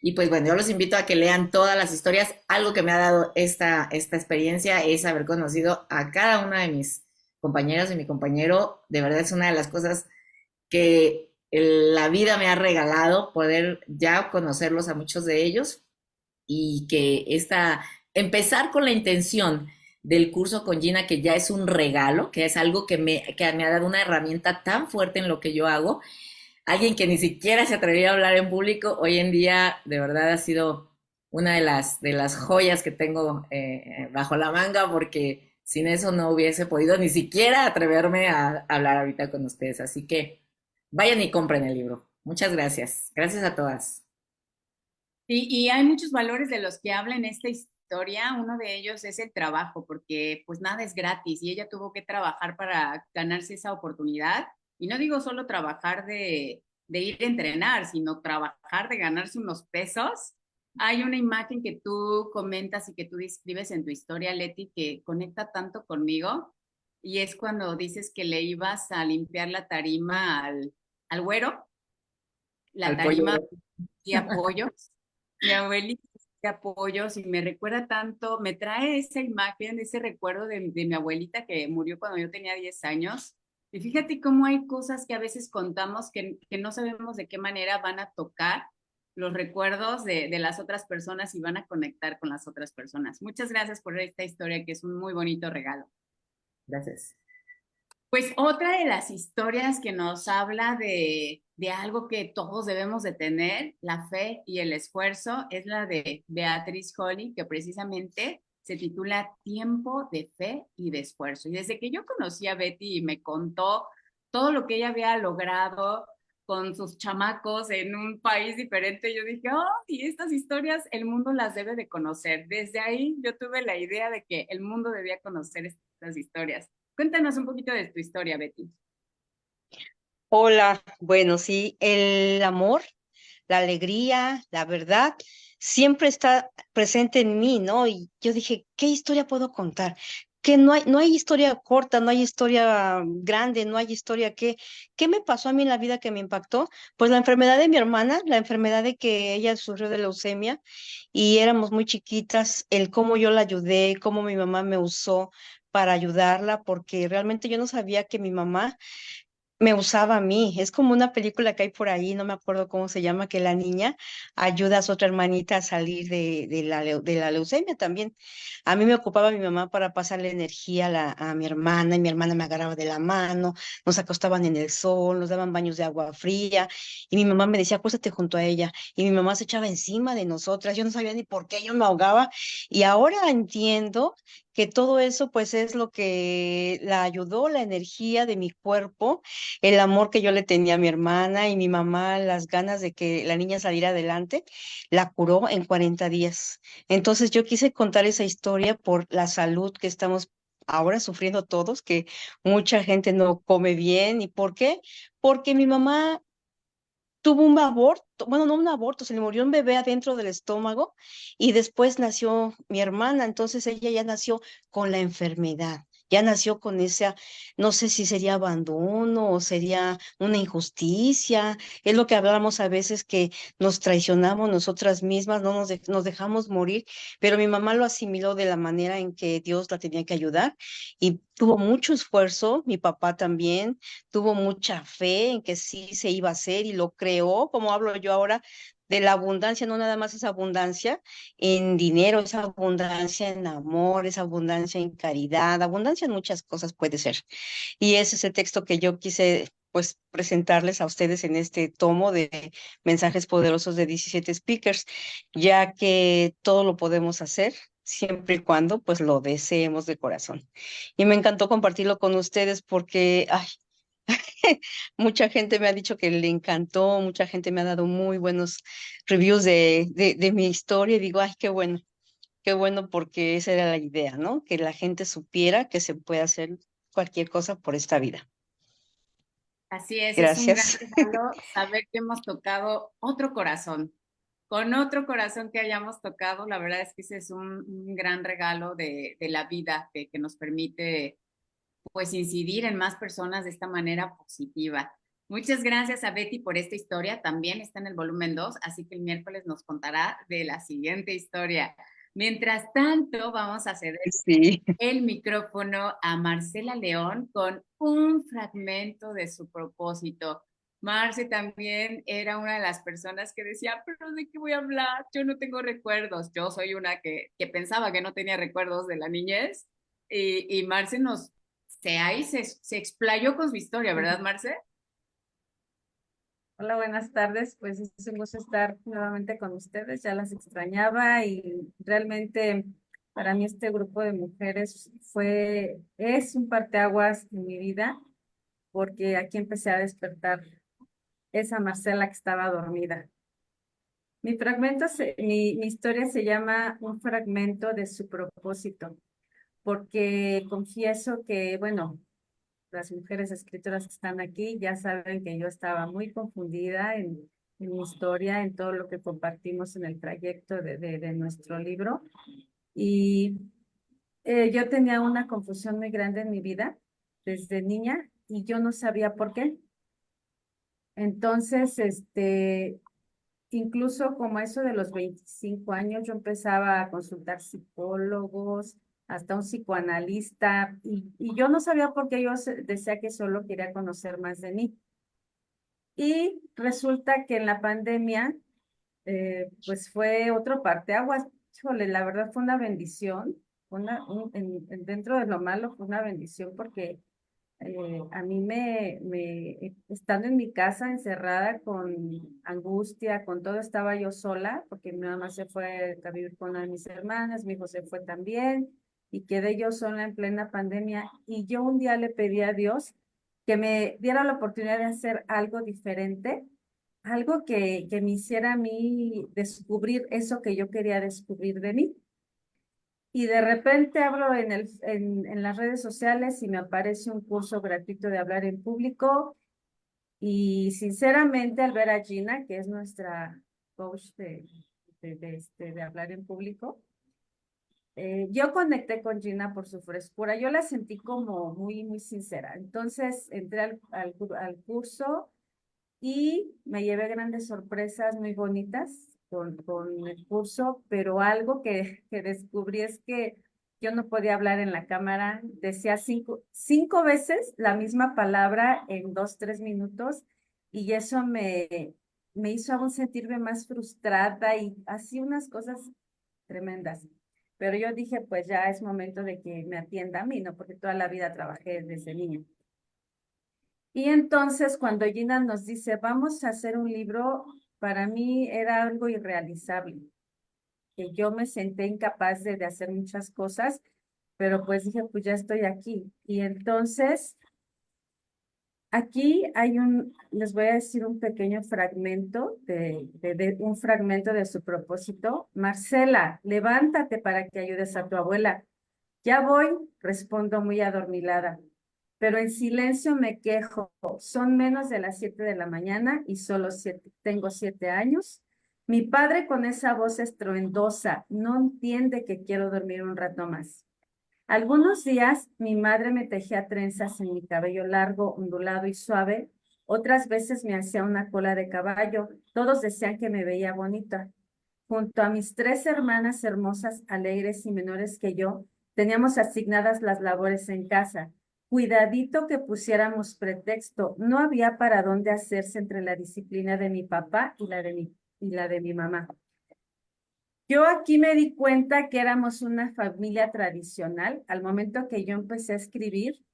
Y pues bueno, yo los invito a que lean todas las historias. Algo que me ha dado esta experiencia es haber conocido a cada una de mis compañeros y mi compañero. De verdad es una de las cosas que la vida me ha regalado, poder ya conocerlos a muchos de ellos, y que empezar con la intención del curso con Gina, que ya es un regalo, que es algo que me ha dado una herramienta tan fuerte en lo que yo hago, alguien que ni siquiera se atrevía a hablar en público, hoy en día de verdad ha sido una de las joyas que tengo bajo la manga, porque sin eso no hubiese podido ni siquiera atreverme a hablar ahorita con ustedes. Así que vayan y compren el libro. Muchas gracias. Gracias a todas. Y hay muchos valores de los que habla en esta historia. Uno de ellos es el trabajo, porque pues nada es gratis y ella tuvo que trabajar para ganarse esa oportunidad. Y no digo solo trabajar de ir a entrenar, sino trabajar de ganarse unos pesos. Hay una imagen que tú comentas y que tú describes en tu historia, Leti, que conecta tanto conmigo. Y es cuando dices que le ibas a limpiar la tarima al güero, la Al pollo. tarima y apoyos. Mi abuelita hacía pollos y me recuerda tanto, me trae esa imagen, ese recuerdo de mi abuelita que murió cuando yo tenía 10 años. Y fíjate cómo hay cosas que a veces contamos que no sabemos de qué manera van a tocar los recuerdos de las otras personas y van a conectar con las otras personas. Muchas gracias por esta historia que es un muy bonito regalo. Gracias. Pues otra de las historias que nos habla de algo que todos debemos de tener, la fe y el esfuerzo, es la de Beatriz Holly, que precisamente se titula Tiempo de Fe y de Esfuerzo. Y desde que yo conocí a Betty y me contó todo lo que ella había logrado con sus chamacos en un país diferente, yo dije, oh, y estas historias el mundo las debe de conocer. Desde ahí yo tuve la idea de que el mundo debía conocer estas historias. Cuéntanos un poquito de tu historia, Betty. Hola, bueno, sí, el amor, la alegría, la verdad, siempre está presente en mí, ¿no? Y yo dije, ¿qué historia puedo contar? Que no hay historia corta, no hay historia grande, no hay historia ¿qué me pasó a mí en la vida que me impactó? Pues la enfermedad de mi hermana, la enfermedad de que ella sufrió de leucemia y éramos muy chiquitas, el cómo yo la ayudé, cómo mi mamá me usó para ayudarla, porque realmente yo no sabía que mi mamá me usaba a mí. Es como una película que hay por ahí, no me acuerdo cómo se llama, que la niña ayuda a su otra hermanita a salir de la leucemia también. A mí me ocupaba mi mamá para pasarle energía a mi hermana y mi hermana me agarraba de la mano, nos acostaban en el sol, nos daban baños de agua fría y mi mamá me decía, acuéstate junto a ella y mi mamá se echaba encima de nosotras. Yo no sabía ni por qué yo me ahogaba y ahora entiendo que todo eso pues es lo que la ayudó, la energía de mi cuerpo, el amor que yo le tenía a mi hermana y mi mamá, las ganas de que la niña saliera adelante, la curó en 40 días. Entonces yo quise contar esa historia por la salud que estamos ahora sufriendo todos, que mucha gente no come bien. ¿Y por qué? Porque mi mamá tuvo un aborto, bueno, no un aborto, se le murió un bebé adentro del estómago y después nació mi hermana, entonces ella ya nació con la enfermedad, ya nació con esa, no sé si sería abandono o sería una injusticia, es lo que hablamos a veces que nos traicionamos nosotras mismas, no nos dejamos morir, pero mi mamá lo asimiló de la manera en que Dios la tenía que ayudar y tuvo mucho esfuerzo, mi papá también tuvo mucha fe en que sí se iba a hacer y lo creó, como hablo yo ahora, de la abundancia, no nada más esa abundancia en dinero, esa abundancia en amor, esa abundancia en caridad, abundancia en muchas cosas puede ser. Y ese es el texto que yo quise pues presentarles a ustedes en este tomo de mensajes poderosos de 17 speakers, ya que todo lo podemos hacer siempre y cuando pues lo deseemos de corazón. Y me encantó compartirlo con ustedes porque ay, mucha gente me ha dicho que le encantó, mucha gente me ha dado muy buenos reviews de mi historia y digo, ay, qué bueno porque esa era la idea, ¿no? Que la gente supiera que se puede hacer cualquier cosa por esta vida. Así es un gran Gracias. regalo saber que hemos tocado otro corazón. Con otro corazón que hayamos tocado, la verdad es que ese es un gran regalo de la vida que nos permite pues incidir en más personas de esta manera positiva. Muchas gracias a Betty por esta historia. También está en el volumen 2, así que el miércoles nos contará de la siguiente historia. Mientras tanto, vamos a ceder Sí. el micrófono a Marcela León con un fragmento de su propósito. Marce también era una de las personas que decía, pero ¿de qué voy a hablar? Yo no tengo recuerdos. Yo soy una que pensaba que no tenía recuerdos de la niñez y Marce se explayó con su historia, ¿verdad, Marce? Hola, buenas tardes. Pues es un gusto estar nuevamente con ustedes. Ya las extrañaba y realmente para mí este grupo de mujeres es un parteaguas en mi vida porque aquí empecé a despertar esa Marcela que estaba dormida. Mi historia se llama Un fragmento de su propósito, porque confieso que, bueno, las mujeres escritoras que están aquí ya saben que yo estaba muy confundida en mi historia, en todo lo que compartimos en el trayecto de nuestro libro. Y yo tenía una confusión muy grande en mi vida desde niña y yo no sabía por qué. Entonces, incluso como eso de los 25 años, yo empezaba a consultar psicólogos, hasta un psicoanalista, y yo no sabía por qué decía que solo quería conocer más de mí. Y resulta que en la pandemia, pues fue otro parteaguas. Híjole, la verdad fue una bendición, dentro de lo malo fue una bendición porque a mí estando en mi casa encerrada con angustia, con todo, estaba yo sola, porque mi mamá se fue a vivir con una de mis hermanas, mi hijo se fue también, y quedé yo sola en plena pandemia. Y yo un día le pedí a Dios que me diera la oportunidad de hacer algo diferente, algo que me hiciera a mí descubrir eso que yo quería descubrir de mí. Y de repente abro en las redes sociales y me aparece un curso gratuito de hablar en público. Y sinceramente, al ver a Gina, que es nuestra coach de hablar en público, yo conecté con Gina por su frescura. Yo la sentí como muy, muy sincera. Entonces entré al curso y me llevé grandes sorpresas muy bonitas con el curso, pero algo que descubrí es que yo no podía hablar en la cámara. Decía cinco veces la misma palabra en 2, 3 minutos, y eso me hizo aún sentirme más frustrada y así unas cosas tremendas. Pero yo dije, pues ya es momento de que me atienda a mí, ¿no? Porque toda la vida trabajé desde niña. Y entonces cuando Gina nos dice, vamos a hacer un libro, para mí era algo irrealizable, que yo me senté incapaz de hacer muchas cosas, pero pues dije, pues ya estoy aquí. Y entonces aquí les voy a decir un pequeño fragmento un fragmento de su propósito. Marcela, levántate para que ayudes a tu abuela. Ya voy, respondo muy adormilada, pero en silencio me quejo. Son menos de las 7 de la mañana y tengo 7 años. Mi padre con esa voz estruendosa no entiende que quiero dormir un rato más. Algunos días mi madre me tejía trenzas en mi cabello largo, ondulado y suave. Otras veces me hacía una cola de caballo. Todos decían que me veía bonita. Junto a mis 3 hermanas hermosas, alegres y menores que yo, teníamos asignadas las labores en casa. Cuidadito que pusiéramos pretexto. No había para dónde hacerse entre la disciplina de mi papá y la de mi mamá. Yo aquí me di cuenta que éramos una familia tradicional. Al momento que yo empecé a escribir,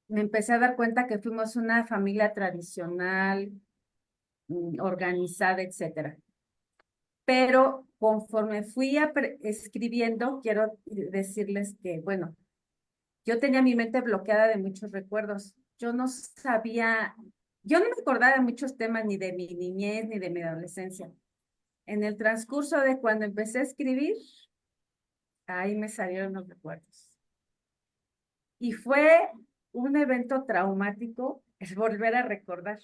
me empecé a dar cuenta que fuimos una familia tradicional, organizada, etcétera. Pero conforme fui escribiendo, quiero decirles que, bueno, yo tenía mi mente bloqueada de muchos recuerdos. Yo no me acordaba de muchos temas, ni de mi niñez, ni de mi adolescencia. En el transcurso de cuando empecé a escribir, ahí me salieron los recuerdos. Y fue un evento traumático el volver a recordar.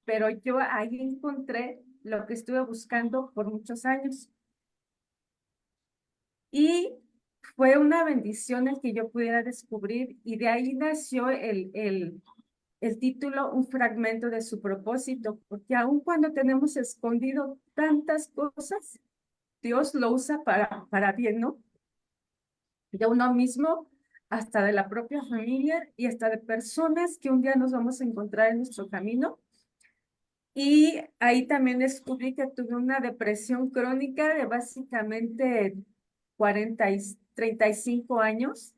Pero yo ahí encontré lo que estuve buscando por muchos años. Y fue una bendición el que yo pudiera descubrir, y de ahí nació el título, Un fragmento de su propósito, porque aun cuando tenemos escondido tantas cosas, Dios lo usa para bien, ¿no? De uno mismo, hasta de la propia familia y hasta de personas que un día nos vamos a encontrar en nuestro camino. Y ahí también descubrí que tuve una depresión crónica de básicamente 35 años,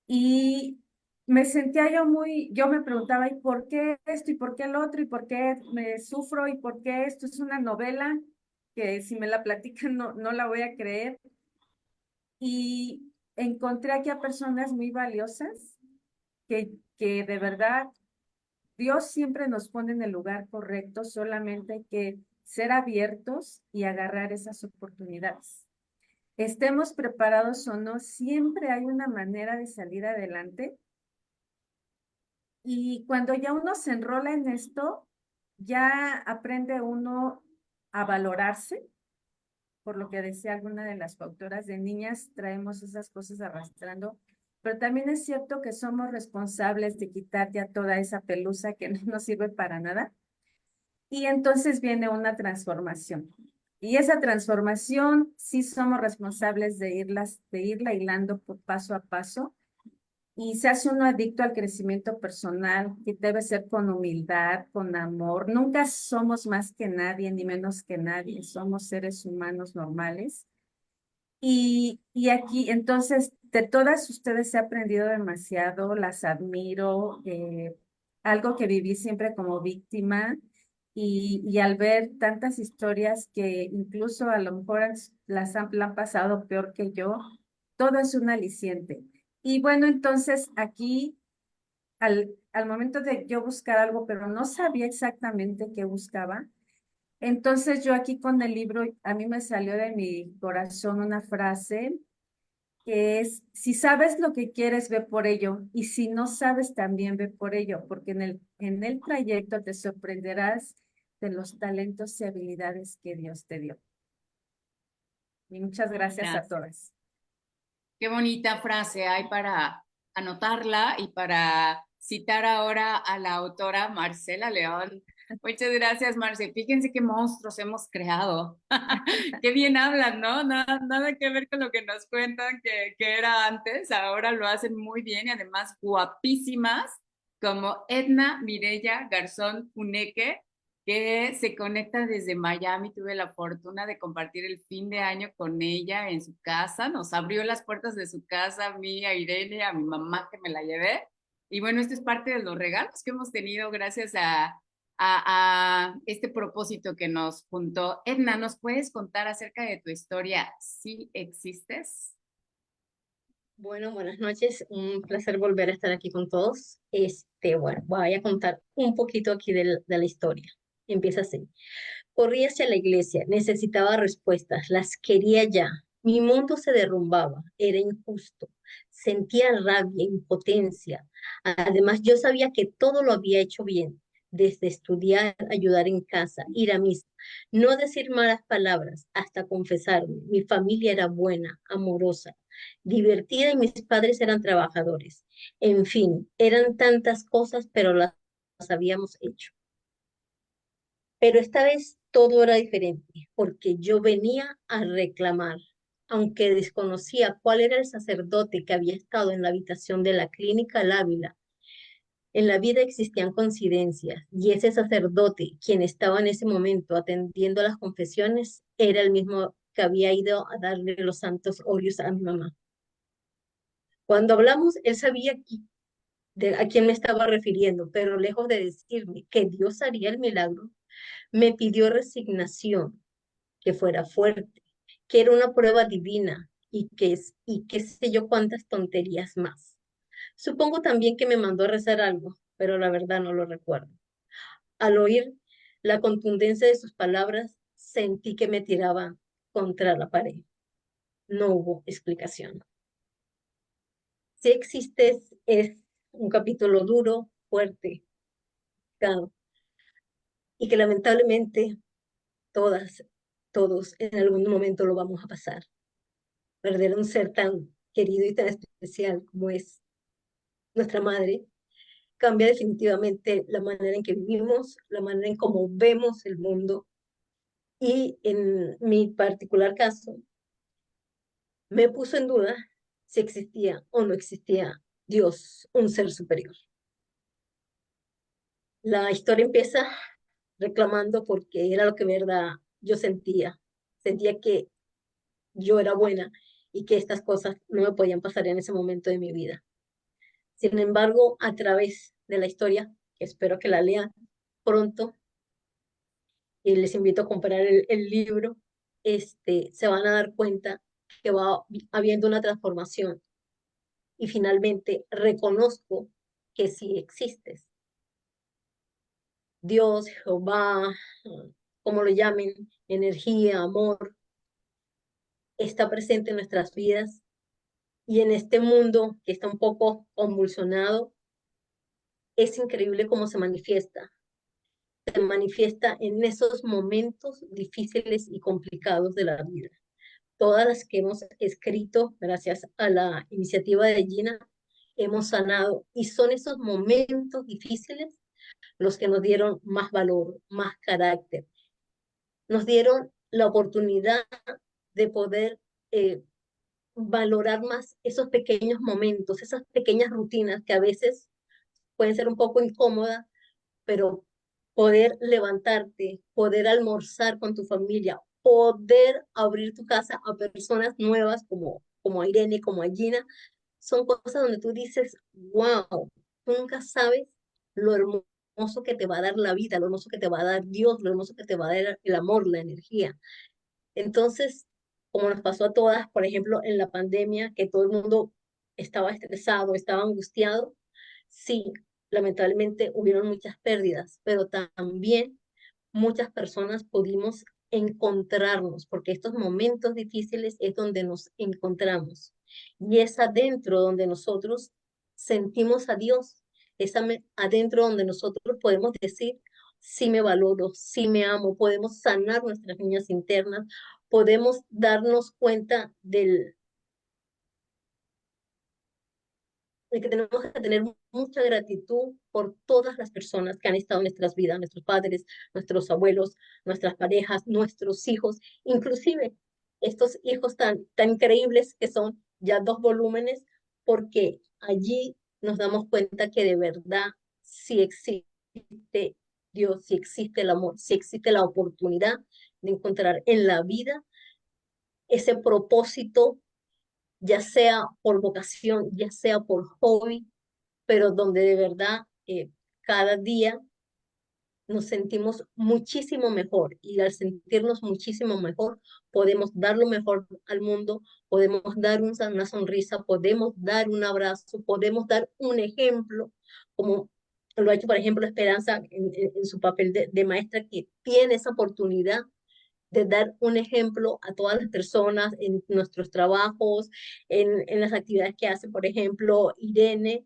y me sentía yo me preguntaba, ¿y por qué esto? ¿Y por qué el otro? ¿Y por qué me sufro? ¿Y por qué esto es una novela que si me la platican no la voy a creer? Y encontré aquí a personas muy valiosas que de verdad Dios siempre nos pone en el lugar correcto, solamente hay que ser abiertos y agarrar esas oportunidades. Estemos preparados o no, siempre hay una manera de salir adelante. Y cuando ya uno se enrola en esto, ya aprende uno a valorarse, por lo que decía alguna de las autoras, de niñas traemos esas cosas arrastrando, pero también es cierto que somos responsables de quitar ya toda esa pelusa que no nos sirve para nada. Y entonces viene una transformación. Y esa transformación sí somos responsables de irla hilando paso a paso. Y se hace uno adicto al crecimiento personal, que debe ser con humildad, con amor. Nunca somos más que nadie, ni menos que nadie. Somos seres humanos normales. Y aquí, entonces, de todas ustedes he aprendido demasiado, las admiro. Algo que viví siempre como víctima y al ver tantas historias que incluso a lo mejor la han pasado peor que yo, todo es un aliciente. Y bueno, entonces aquí, al momento de yo buscar algo, pero no sabía exactamente qué buscaba, entonces yo aquí con el libro, a mí me salió de mi corazón una frase que es, si sabes lo que quieres, ve por ello, y si no sabes, también ve por ello, porque en el trayecto te sorprenderás de los talentos y habilidades que Dios te dio. Y muchas gracias a todas. Qué bonita frase hay para anotarla y para citar ahora a la autora Marcela León. Muchas gracias, Marce. Fíjense qué monstruos hemos creado. Qué bien hablan, ¿no? Nada que ver con lo que nos cuentan que era antes. Ahora lo hacen muy bien y además guapísimas, como Edna Mireya Garzón Uneque, que se conecta desde Miami. Tuve la fortuna de compartir el fin de año con ella en su casa. Nos abrió las puertas de su casa a mí, a Irene, a mi mamá que me la llevé. Y bueno, esto es parte de los regalos que hemos tenido gracias a este propósito que nos juntó. Edna, ¿nos puedes contar acerca de tu historia? ¿Sí existes? Bueno, buenas noches. Un placer volver a estar aquí con todos. Bueno, voy a contar un poquito aquí de la historia. Empieza así. Corrí hacia la iglesia, necesitaba respuestas, las quería ya. Mi mundo se derrumbaba, era injusto. Sentía rabia, impotencia. Además, yo sabía que todo lo había hecho bien, desde estudiar, ayudar en casa, ir a misa, no decir malas palabras, hasta confesarme. Mi familia era buena, amorosa, divertida y mis padres eran trabajadores. En fin, eran tantas cosas, pero las habíamos hecho. Pero esta vez todo era diferente, porque yo venía a reclamar. Aunque desconocía cuál era el sacerdote que había estado en la habitación de la clínica al Ávila, en la vida existían coincidencias, y ese sacerdote, quien estaba en ese momento atendiendo las confesiones, era el mismo que había ido a darle los santos óleos a mi mamá. Cuando hablamos, él sabía a quién me estaba refiriendo, pero lejos de decirme que Dios haría el milagro, me pidió resignación, que fuera fuerte, que era una prueba divina y qué sé yo cuántas tonterías más. Supongo también que me mandó a rezar algo, pero la verdad no lo recuerdo. Al oír la contundencia de sus palabras, sentí que me tiraba contra la pared. No hubo explicación. Si existe, es un capítulo duro, fuerte, complicado, y que lamentablemente todos en algún momento lo vamos a pasar. Perder a un ser tan querido y tan especial como es nuestra madre cambia definitivamente la manera en que vivimos, la manera en cómo vemos el mundo. Y en mi particular caso, me puso en duda si existía o no existía Dios, un ser superior. La historia empieza reclamando porque era lo que de verdad yo sentía. Sentía que yo era buena y que estas cosas no me podían pasar en ese momento de mi vida. Sin embargo, a través de la historia, que espero que la lean pronto, y les invito a comprar el libro, se van a dar cuenta que va habiendo una transformación y finalmente reconozco que sí existes. Dios, Jehová, como lo llamen, energía, amor, está presente en nuestras vidas y en este mundo que está un poco convulsionado, es increíble cómo se manifiesta. Se manifiesta en esos momentos difíciles y complicados de la vida. Todas las que hemos escrito, gracias a la iniciativa de Gina, hemos sanado y son esos momentos difíciles los que nos dieron más valor, más carácter, nos dieron la oportunidad de poder valorar más esos pequeños momentos, esas pequeñas rutinas que a veces pueden ser un poco incómodas, pero poder levantarte, poder almorzar con tu familia, poder abrir tu casa a personas nuevas como a Irene, como a Gina, son cosas donde tú dices, wow, tú nunca sabes lo hermoso que te va a dar la vida, lo hermoso que te va a dar Dios, lo hermoso que te va a dar el amor, la energía. Entonces, como nos pasó a todas, por ejemplo, en la pandemia, que todo el mundo estaba estresado, estaba angustiado, sí, lamentablemente hubieron muchas pérdidas, pero también muchas personas pudimos encontrarnos, porque estos momentos difíciles es donde nos encontramos. Y es adentro donde nosotros sentimos a Dios, es adentro donde nosotros podemos decir, sí me valoro, sí me amo, podemos sanar nuestras niñas internas, podemos darnos cuenta de que tenemos que tener mucha gratitud por todas las personas que han estado en nuestras vidas, nuestros padres, nuestros abuelos, nuestras parejas, nuestros hijos, inclusive estos hijos tan increíbles que son ya 2 volúmenes, porque allí nos damos cuenta que de verdad sí existe Dios, sí existe el amor, sí existe la oportunidad de encontrar en la vida ese propósito, ya sea por vocación, ya sea por hobby, pero donde de verdad cada día nos sentimos muchísimo mejor y al sentirnos muchísimo mejor podemos dar lo mejor al mundo, podemos dar una sonrisa, podemos dar un abrazo, podemos dar un ejemplo, como lo ha hecho, por ejemplo, Esperanza en su papel de maestra, que tiene esa oportunidad de dar un ejemplo a todas las personas en nuestros trabajos, en las actividades que hace, por ejemplo, Irene.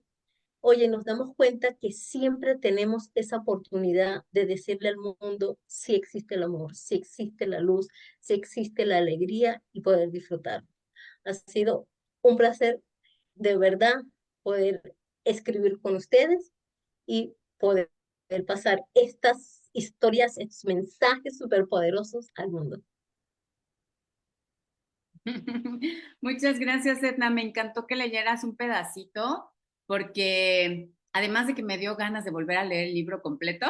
Oye, nos damos cuenta que siempre tenemos esa oportunidad de decirle al mundo si existe el amor, si existe la luz, si existe la alegría y poder disfrutar. Ha sido un placer de verdad poder escribir con ustedes y poder pasar estas historias, estos mensajes superpoderosos al mundo. Muchas gracias, Edna. Me encantó que leyeras un pedacito, porque además de que me dio ganas de volver a leer el libro completo,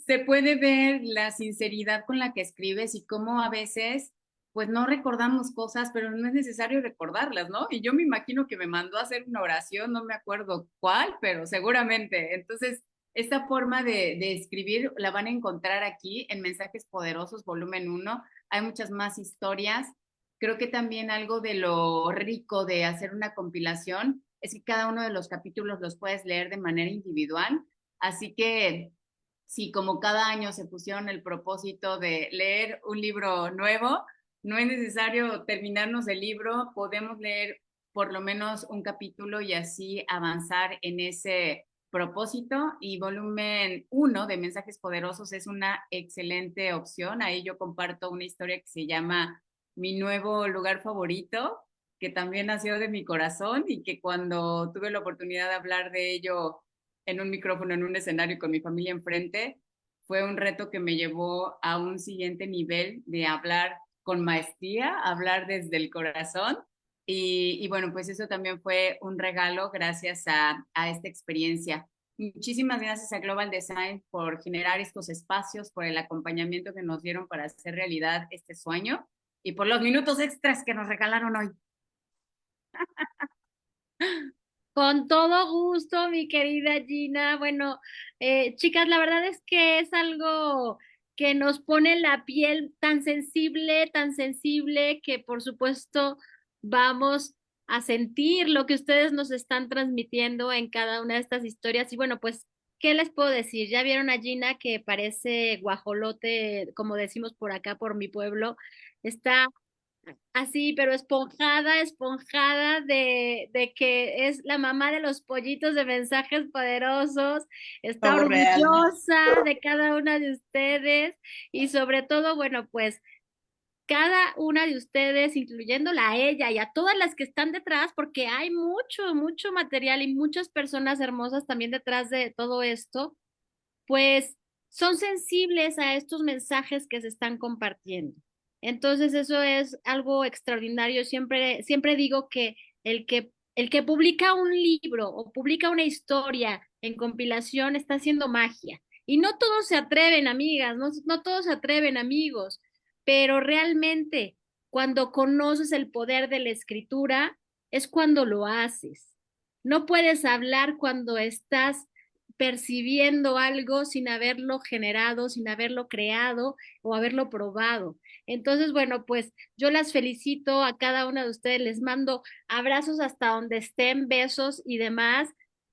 se puede ver la sinceridad con la que escribes y cómo a veces, pues no recordamos cosas, pero no es necesario recordarlas, ¿no? Y yo me imagino que me mandó a hacer una oración, no me acuerdo cuál, pero seguramente. Entonces, esta forma de escribir la van a encontrar aquí en Mensajes Poderosos, volumen 1. Hay muchas más historias. Creo que también algo de lo rico de hacer una compilación es que cada uno de los capítulos los puedes leer de manera individual. Así que si como cada año se pusieron el propósito de leer un libro nuevo, no es necesario terminarnos el libro, podemos leer por lo menos un capítulo y así avanzar en ese propósito. Y volumen 1 de Mensajes Poderosos es una excelente opción. Ahí yo comparto una historia que se llama Mi nuevo lugar favorito, que también nació de mi corazón y que cuando tuve la oportunidad de hablar de ello en un micrófono, en un escenario con mi familia enfrente, fue un reto que me llevó a un siguiente nivel de hablar con maestría, hablar desde el corazón. Y bueno, pues eso también fue un regalo gracias a esta experiencia. Muchísimas gracias a Global Design por generar estos espacios, por el acompañamiento que nos dieron para hacer realidad este sueño y por los minutos extras que nos regalaron hoy. Con todo gusto, mi querida Gina. Bueno, chicas, la verdad es que es algo que nos pone la piel tan sensible, que por supuesto vamos a sentir lo que ustedes nos están transmitiendo en cada una de estas historias. Y bueno, pues, ¿qué les puedo decir? Ya vieron a Gina que parece guajolote, como decimos por acá, por mi pueblo. Está así, pero esponjada de que es la mamá de los pollitos de mensajes poderosos, está Pavo real. orgullosa de cada una de ustedes y sobre todo, bueno, pues cada una de ustedes, incluyéndola a ella y a todas las que están detrás, porque hay mucho material y muchas personas hermosas también detrás de todo esto, pues son sensibles a estos mensajes que se están compartiendo. Entonces eso es algo extraordinario. Siempre digo que el que publica un libro o publica una historia en compilación está haciendo magia. Y no todos se atreven, amigas, no todos se atreven, amigos, pero realmente cuando conoces el poder de la escritura es cuando lo haces. No puedes hablar cuando estás percibiendo algo sin haberlo generado, sin haberlo creado o haberlo probado. Entonces, bueno, pues yo las felicito a cada una de ustedes, les mando abrazos hasta donde estén, besos y demás.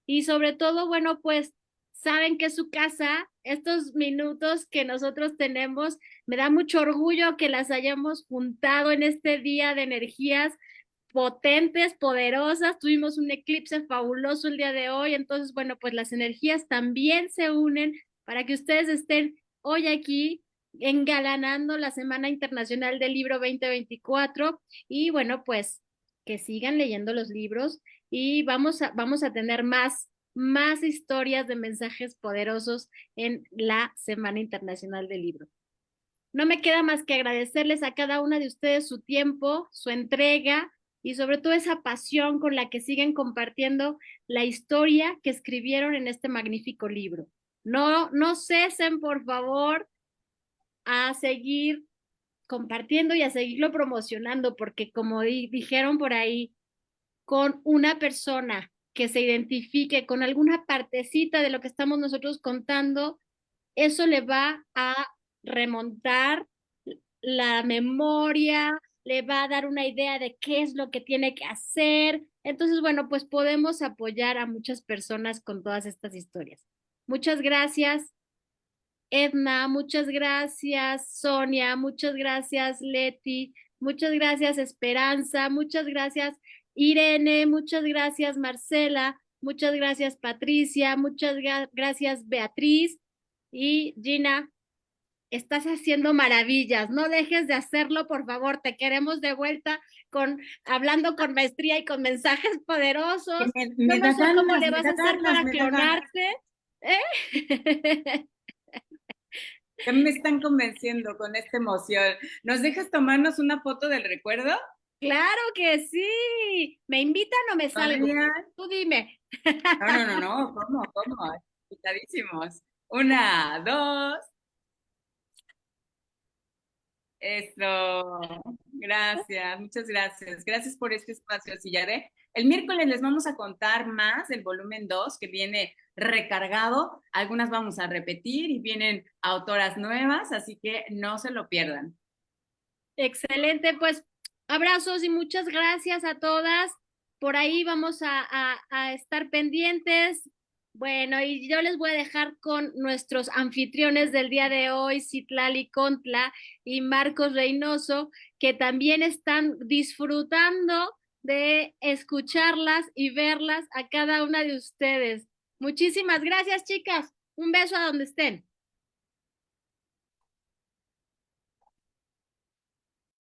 Y sobre todo, bueno, pues saben que es su casa, estos minutos que nosotros tenemos, me da mucho orgullo que las hayamos juntado en este día de energías potentes, poderosas. Tuvimos un eclipse fabuloso el día de hoy, entonces, bueno, pues las energías también se unen para que ustedes estén hoy aquí engalanando la Semana Internacional del Libro 2024 y bueno, pues que sigan leyendo los libros y vamos a tener más historias de mensajes poderosos en la Semana Internacional del Libro. No me queda más que agradecerles a cada una de ustedes su tiempo, su entrega y sobre todo esa pasión con la que siguen compartiendo la historia que escribieron en este magnífico libro. No cesen, por favor, a seguir compartiendo y a seguirlo promocionando, porque como dijeron por ahí, con una persona que se identifique con alguna partecita de lo que estamos nosotros contando, eso le va a remontar la memoria, le va a dar una idea de qué es lo que tiene que hacer. Entonces, bueno, pues podemos apoyar a muchas personas con todas estas historias. Muchas gracias, Edna, muchas gracias, Sonia, muchas gracias, Leti, muchas gracias, Esperanza, muchas gracias, Irene, muchas gracias, Marcela, muchas gracias, Patricia, muchas gracias, Beatriz y Gina. Estás haciendo maravillas, no dejes de hacerlo, por favor, te queremos de vuelta hablando con maestría y con mensajes poderosos. Yo no sé cómo le vas a hacer para clonarte, ¿eh? Ya me están convenciendo con esta emoción. ¿Nos dejas tomarnos una foto del recuerdo? Claro que sí. ¿Me invitan o me salgo? Tú dime. No. ¿Cómo? Invitadísimos. 1, 2. Eso. Gracias, muchas gracias. Gracias por este espacio, Sillaré. El miércoles les vamos a contar más del volumen 2 que viene recargado. Algunas vamos a repetir y vienen autoras nuevas, así que no se lo pierdan. Excelente, pues abrazos y muchas gracias a todas. Por ahí vamos a estar pendientes. Bueno, y yo les voy a dejar con nuestros anfitriones del día de hoy, Citlali Contla y Marcos Reynoso, que también están disfrutando de escucharlas y verlas a cada una de ustedes. Muchísimas gracias, chicas. Un beso a donde estén.